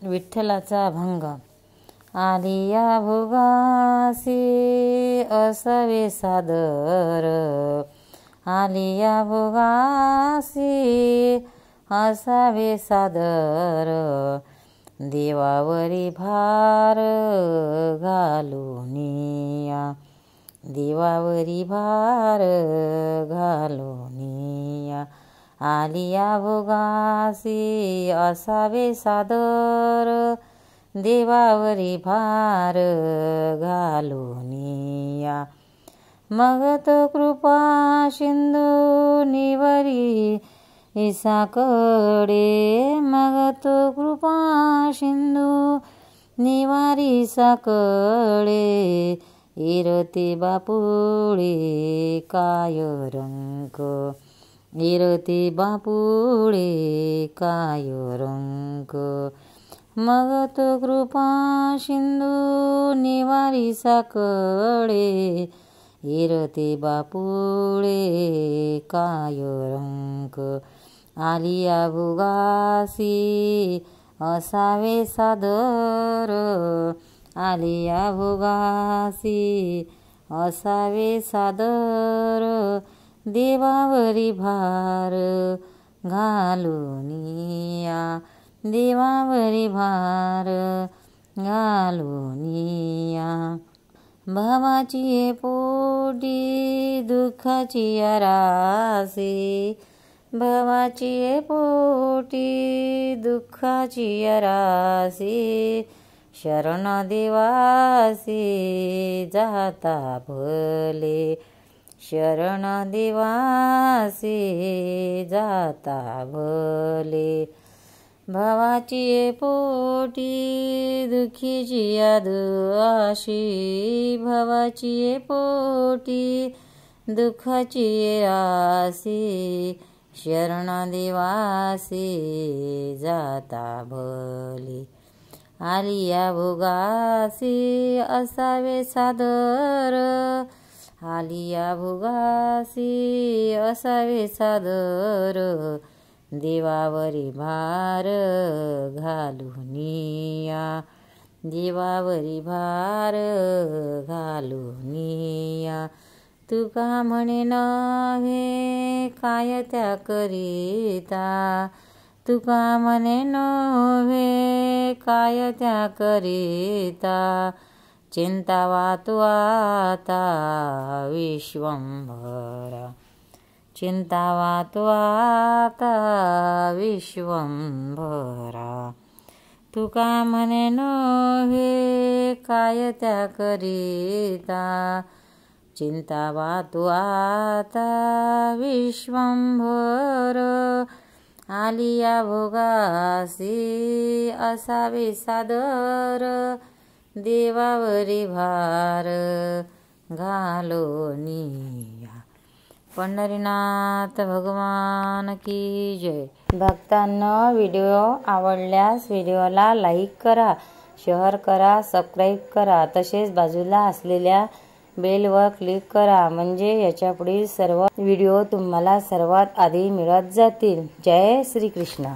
विठ्ठलाचा भंग। आलिया भोगासी असावे सादर, आलिया भोगासी असावे सादर, देवावरी भार घालूनिया, देवावरी भार घालूनिया। आलिया भोगासी असावे सादर, देवावरी भार घालूनिया। मग तो कृपा सिंधू निवरी साकडे, मग तो कृपा सिंधू निवारी साकडे, इरती बापुळे काय रंग, इरती बापुळे काय रंग। मग तो कृपा सिंधू निवारी साकडे, इरती बापुळे काय रंग। आलिया भोगासी असावे सादर, आलिया भोगासी असावे सादर, देवावरी भार घालूनिया, देवावरी भार घालूनिया। भावाची पोटी दुःखाची रासी, भावाची पोटी दुःखाची रासी, शरण देवासी जाता भले, शरण देवासी जाता भले। भावाची पोटी दुःखीची दुआशी, भावाची पोटी दुःखाची रासी, शरण देवासी जाता भले। आलिया भोगासी असावे सादर, आलिया भोगासी असावे सादर, देवावरी भार घालूनिया, देवावरी भार घालूनिया। तुका म्हणे नव्हे काय त्या करिता, तुका म्हणे नव्हे काय त्या करिता, चिंता वातू आता विश्वंभरा, चिंता वातू आता विश्वंभरा। तुका म्हणे नव्हे काय त्या करिता, चिंता वातू आता विश्वंभर। आलिया भोगासी असावे सादर, देवावरी भार घालूनिया। पंढरीनाथ भगवान की जय। भक्तांनो, व्हिडिओ आवडल्यास व्हिडिओला लाईक करा, शेअर करा, सबस्क्राईब करा, तसेच बाजूला असलेल्या बेलवर क्लिक करा, म्हणजे याच्या पुढील सर्व व्हिडिओ तुम्हाला सर्वात आधी मिळत जातील। जय श्री कृष्ण।